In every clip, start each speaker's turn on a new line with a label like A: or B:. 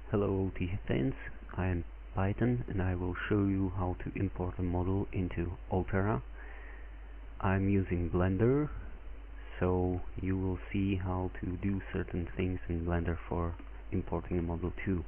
A: Hello OT fans, I am Python and I will show you how to import a model into Outerra. I'm using Blender, so you will see how to do certain things in Blender for importing a model too.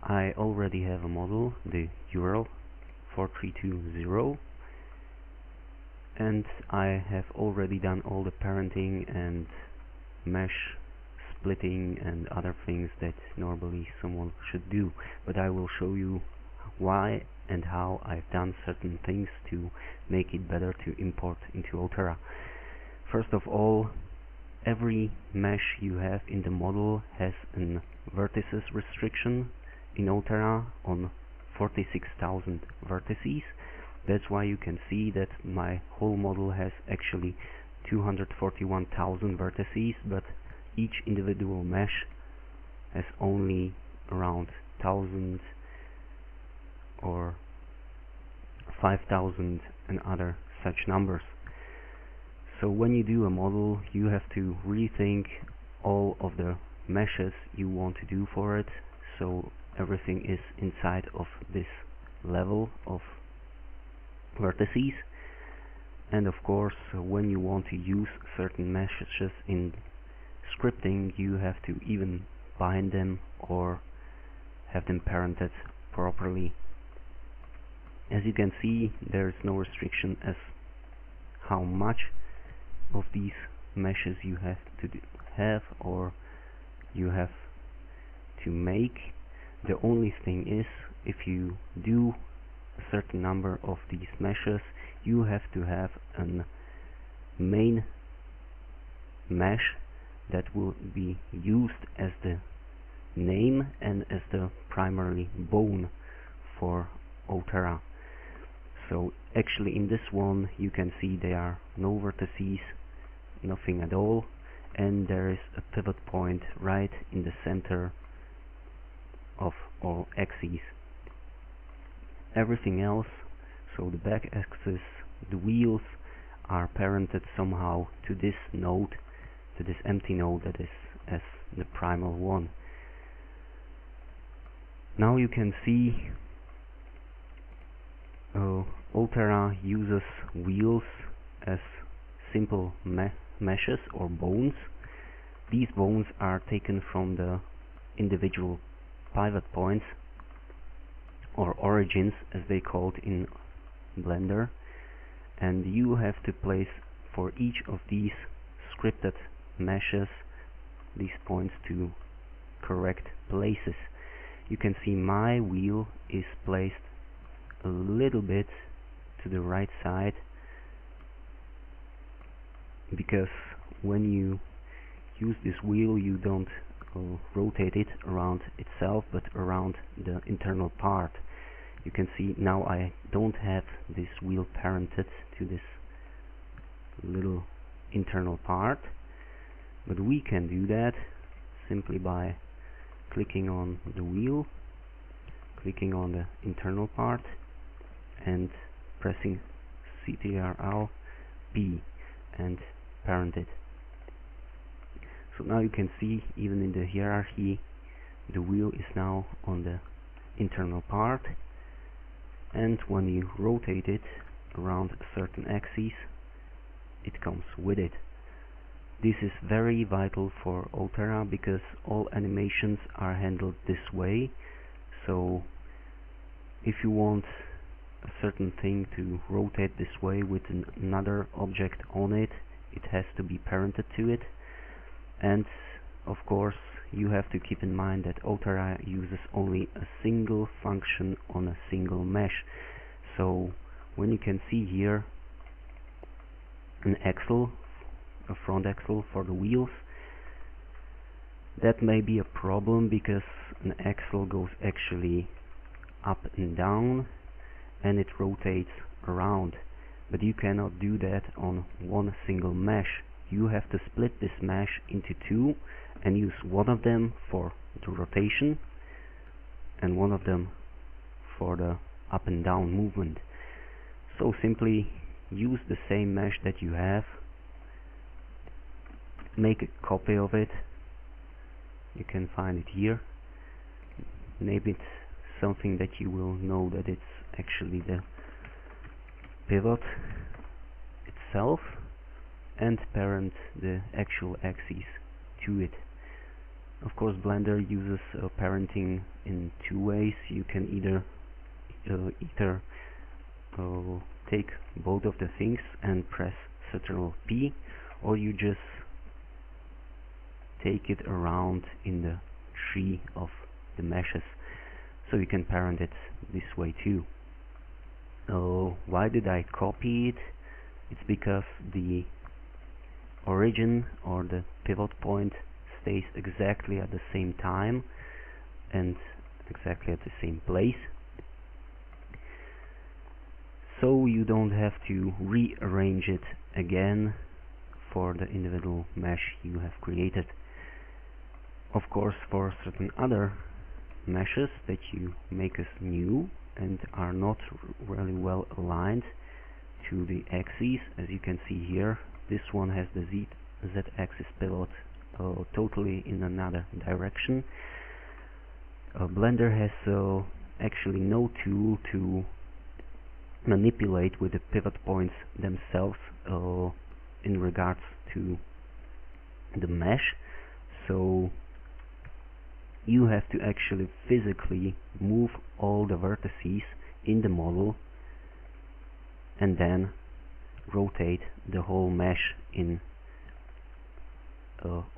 A: I already have a model, the Outerra 4320, and I have already done all the parenting and mesh splitting and other things that normally someone should do, but I will show you why and how I've done certain things to make it better to import into Outerra. First of all, every mesh you have in the model has a vertices restriction in Outerra on 46,000 vertices. That's why you can see that my whole model has actually 241,000 vertices, but each individual mesh has only around 1,000 or 5,000 and other such numbers. So when you do a model, you have to rethink all of the meshes you want to do for it, so everything is inside of this level of vertices. And of course, when you want to use certain meshes in scripting, you have to even bind them or have them parented properly. As you can see, there is no restriction as how much of these meshes you have to have or you have to make. The only thing is, if you do a certain number of these meshes, you have to have a main mesh that will be used as the name and as the primary bone for Outerra. So actually in this one you can see there are no vertices, nothing at all, and there is a pivot point right in the center of all axes. Everything else, so the back axis, the wheels, are parented somehow to this node, to this empty node that is as the primal one. Now you can see Outerra uses wheels as simple meshes or bones. These bones are taken from the individual pivot points or origins as they called in Blender, and you have to place for each of these scripted meshes these points to correct places. You can see my wheel is placed a little bit to the right side, because when you use this wheel you don't rotate it around itself but around the internal part. You can see now I don't have this wheel parented to this little internal part, but we can do that simply by clicking on the wheel, clicking on the internal part and pressing Ctrl B and parent it. So now you can see even in the hierarchy the wheel is now on the internal part, and when you rotate it around a certain axis it comes with it. This is very vital for Outerra because all animations are handled this way. So if you want a certain thing to rotate this way with another object on it, it has to be parented to it. And of course you have to keep in mind that Outerra uses only a single function on a single mesh. So when you can see here an axle, a front axle for the wheels, that may be a problem because an axle goes actually up and down and it rotates around, but you cannot do that on one single mesh. You have to split this mesh into two and use one of them for the rotation and one of them for the up and down movement. So simply use the same mesh that you have, make a copy of it, you can find it here, name it something that you will know that it's actually the pivot itself, and parent the actual axis to it. Of course, Blender uses parenting in two ways. You can either take both of the things and press Ctrl+P, or you just take it around in the tree of the meshes, so you can parent it this way too. Why did I copy it? It's because the origin or the pivot point stays exactly at the same time and exactly at the same place, so you don't have to rearrange it again for the individual mesh you have created. Of course, for certain other meshes that you make as new and are not really well aligned to the axes, as you can see here, this one has the z-axis pivot totally in another direction. Blender has actually no tool to manipulate with the pivot points themselves in regards to the mesh, so you have to actually physically move all the vertices in the model and then rotate the whole mesh in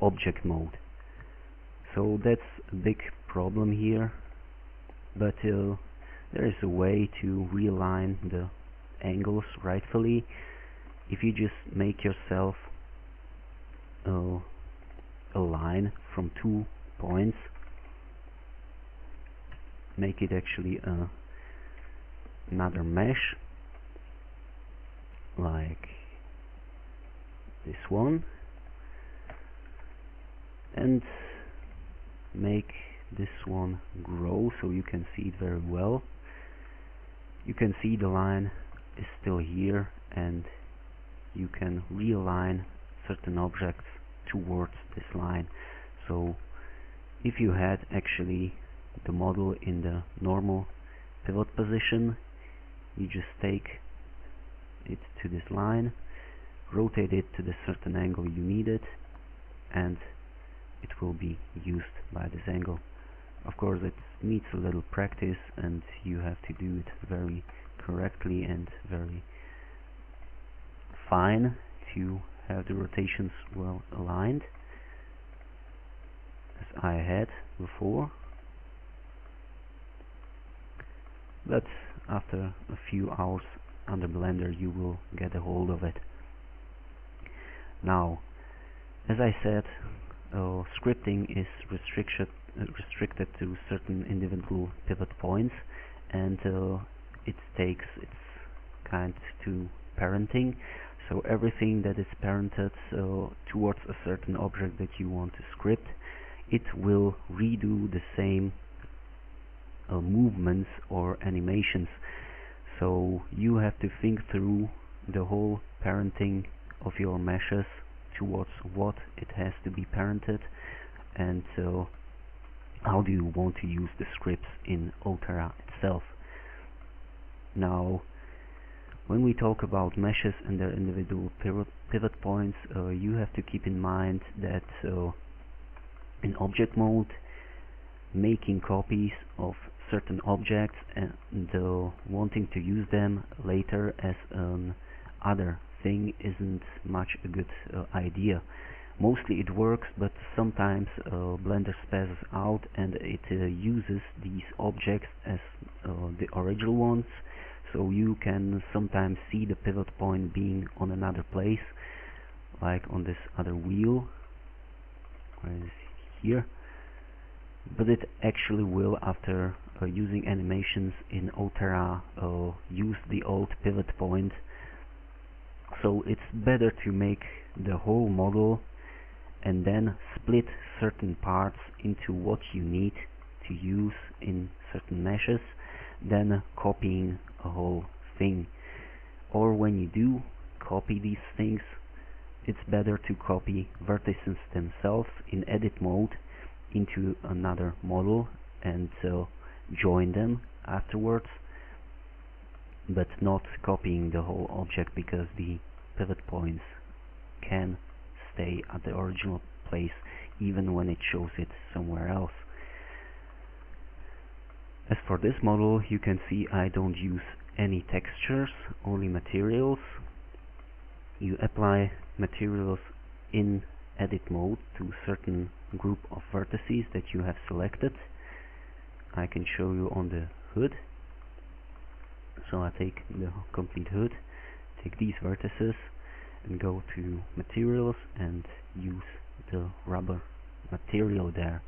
A: object mode. So that's a big problem here, but there is a way to realign the angles rightfully. If you just make yourself a line from 2 points, make it actually another mesh like this one, and make this one grow so you can see it very well. You can see the line is still here, and you can realign certain objects towards this line. So if you had actually the model in the normal pivot position, you just take it to this line, rotate it to the certain angle you need it, and it will be used by this angle. Of course, it needs a little practice, and you have to do it very correctly and very fine to have the rotations well aligned, as I had before. But after a few hours under Blender, you will get a hold of it. Now, as I said, scripting is restricted to certain individual pivot points, and it takes its kind to parenting. So everything that is parented towards a certain object that you want to script, it will redo the same movements or animations. So you have to think through the whole parenting of your meshes towards what it has to be parented, and how do you want to use the scripts in Outerra itself. Now, when we talk about meshes and their individual pivot points, you have to keep in mind that in object mode, making copies of certain objects and wanting to use them later as an other thing isn't much a good idea. Mostly it works, but sometimes Blender spazzes out and it uses these objects as the original ones, so you can sometimes see the pivot point being on another place, like on this other wheel, where it is here. But it actually will, after using animations in Outerra, use the old pivot point. So it's better to make the whole model and then split certain parts into what you need to use in certain meshes than copying a whole thing. Or when you do copy these things, it's better to copy vertices themselves in edit mode into another model and join them afterwards, but not copying the whole object, because the pivot points can stay at the original place even when it shows it somewhere else. As for this model, you can see I don't use any textures, only materials. You apply materials in edit mode to a certain group of vertices that you have selected. I can show you on the hood. So I take the complete hood, take these vertices and go to materials and use the rubber material there.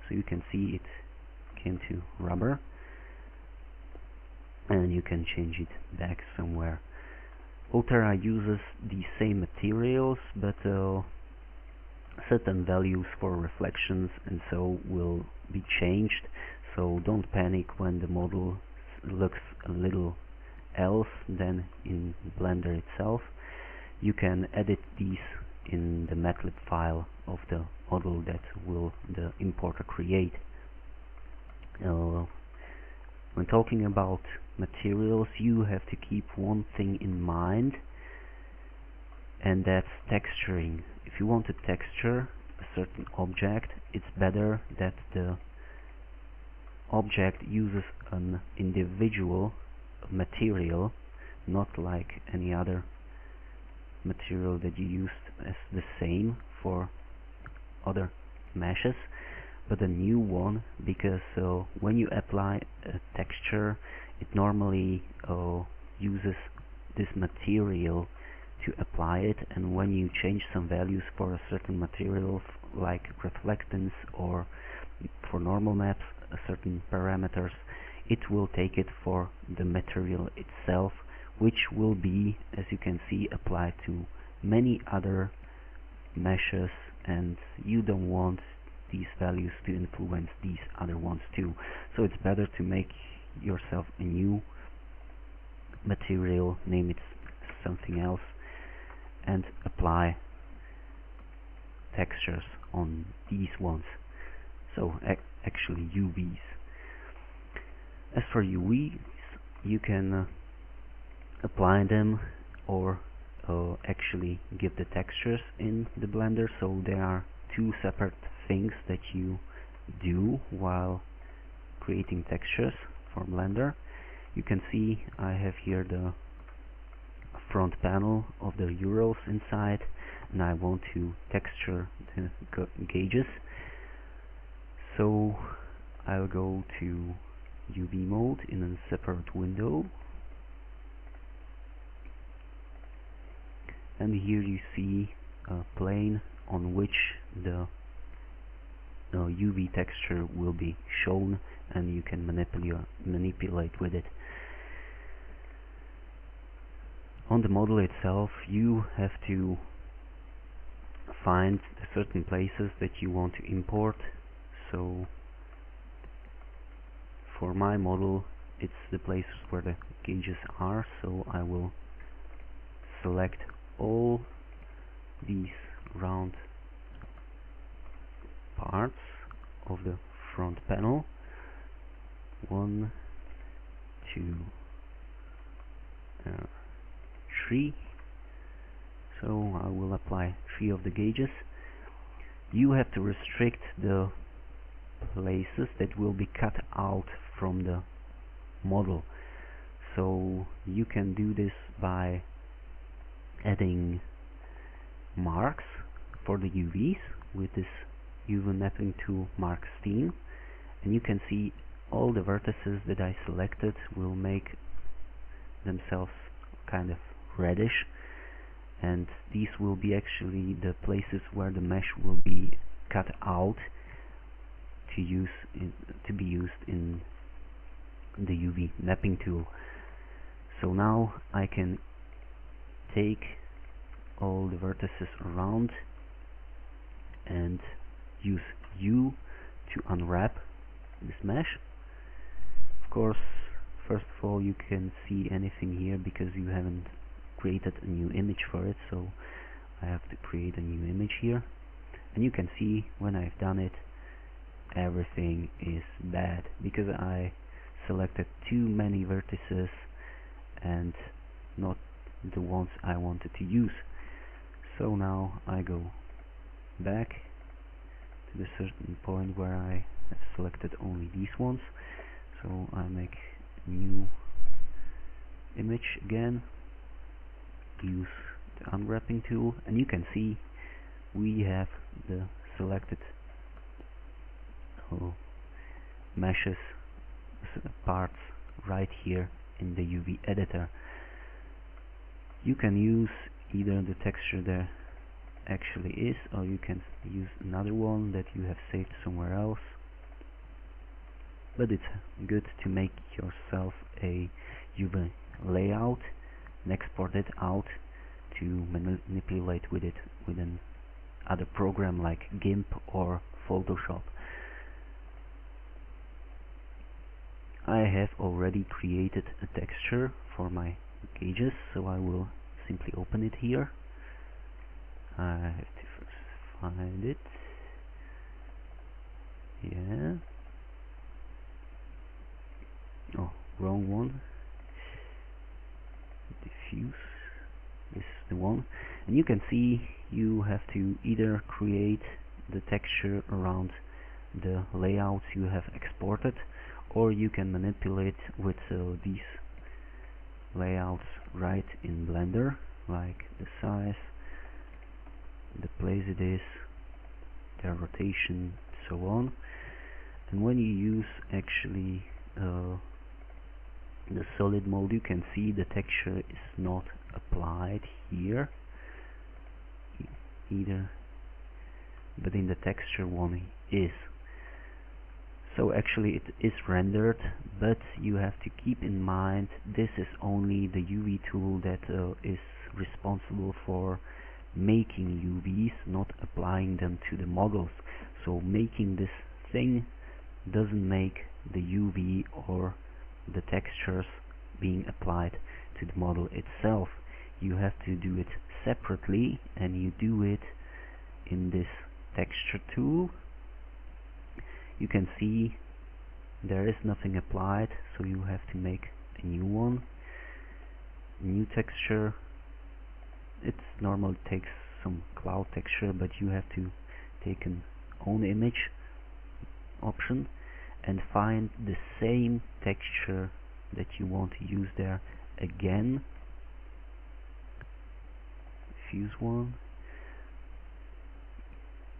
A: So you can see it came to rubber, and you can change it back somewhere. Outerra uses the same materials, but certain values for reflections and so will be changed, so don't panic when the model looks a little else than in Blender itself. You can edit these in the matlab file of the model that will the importer create. When talking about materials, you have to keep one thing in mind, and that's texturing. If you want to texture a certain object, it's better that the object uses an individual material, not like any other material that you used as the same for other meshes, but a new one, because when you apply a texture, it normally uses this material to apply it, and when you change some values for a certain material, like reflectance or for normal maps, certain parameters, it will take it for the material itself, which will be, as you can see, applied to many other meshes, and you don't want these values to influence these other ones too. So it's better to make yourself a new material, name it something else, and apply textures on these ones. So actually UVs. As for UVs, you can apply them or actually give the textures in the Blender. So there are two separate things that you do while creating textures for Blender. You can see I have here the front panel of the urals inside, and I want to texture the gauges. So I'll go to UV mode in a separate window, and here you see a plane on which the UV texture will be shown, and you can manipulate with it. On the model itself, you have to find certain places that you want to import. So for my model, it's the places where the gauges are, so I will select all these round parts of the front panel. 1, 2, 3. So I will apply 3 of the gauges. You have to restrict the places that will be cut out from the model. So you can do this by adding marks for the UVs with this UV mapping tool mark scheme, and you can see all the vertices that I selected will make themselves kind of reddish, and these will be actually the places where the mesh will be cut out to be used in the UV mapping tool. So now I can take all the vertices around and use U to unwrap this mesh. Of course, first of all, you can see anything here because you haven't created a new image for it, so I have to create a new image here, and you can see when I've done it, everything is bad because I selected too many vertices and not the ones I wanted to use. So now I go back to the certain point where I have selected only these ones. So I make new image again, use the unwrapping tool, and you can see we have the selected meshes parts right here in the UV editor. You can use either the texture there actually is, or you can use another one that you have saved somewhere else, but it's good to make yourself a UV layout and export it out to manipulate with it with an other program like GIMP or Photoshop. I have already created a texture for my gauges, so I will simply open it here. I have to first find it. Yeah. Oh, wrong one. Diffuse. This is the one. And you can see you have to either create the texture around the layouts you have exported, or you can manipulate with these layouts right in Blender, like the size, the place it is, the rotation, so on. And when you use actually the solid mode, you can see the texture is not applied here either, but in the texture one is. So actually it is rendered, but you have to keep in mind this is only the UV tool that is responsible for making UVs, not applying them to the models. So making this thing doesn't make the UV or the textures being applied to the model itself. You have to do it separately, and you do it in this texture tool. You can see there is nothing applied, so you have to make a new one, new texture. It normally takes some cloud texture, but you have to take an own image option and find the same texture that you want to use there again. Diffuse one,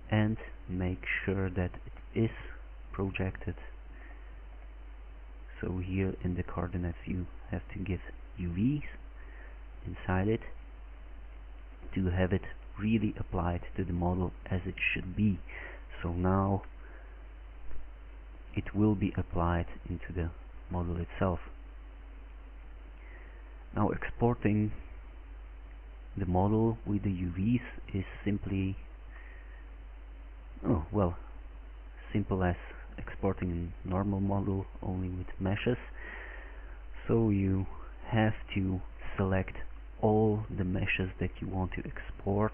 A: and make sure that it is projected. So here in the coordinates you have to give UVs inside it to have it really applied to the model as it should be. So now it will be applied into the model itself. Now exporting the model with the UVs is simply simple as exporting a normal model only with meshes. So you have to select all the meshes that you want to export,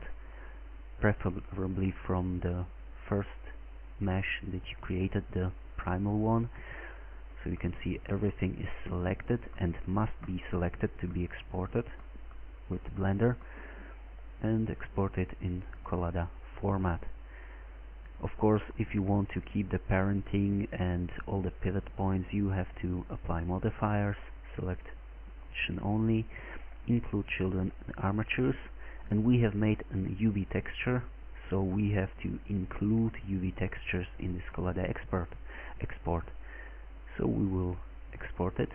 A: preferably from the first mesh that you created, the primal one. So you can see everything is selected and must be selected to be exported with Blender, and export it in Collada format. Of course, if you want to keep the parenting and all the pivot points, you have to apply modifiers, select option only, include children and armatures, and we have made an UV texture, so we have to include UV textures in this Collada export. So we will export it,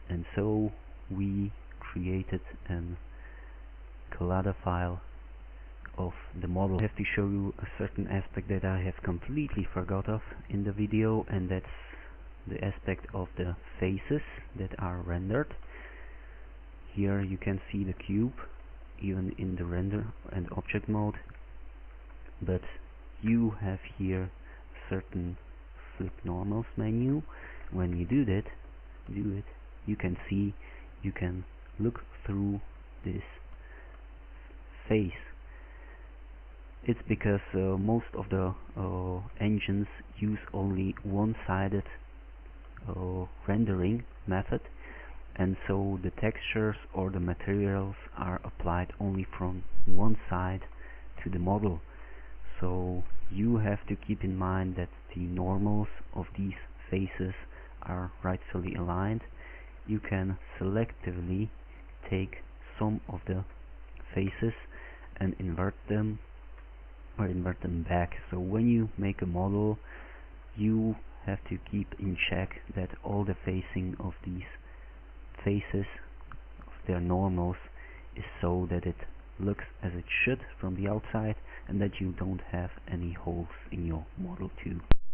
A: and so we created an Collada file of the model. I have to show you a certain aspect that I have completely forgot of in the video, and that's the aspect of the faces that are rendered. Here you can see the cube even in the render and object mode, but you have here a certain flip normals menu. When you do it, you can see, you can look through this face. It's because most of the engines use only one-sided rendering method, and so the textures or the materials are applied only from one side to the model. So you have to keep in mind that the normals of these faces are rightfully aligned. You can selectively take some of the faces and invert them back. So when you make a model, you have to keep in check that all the facing of these faces, of their normals, is so that it looks as it should from the outside, and that you don't have any holes in your model too.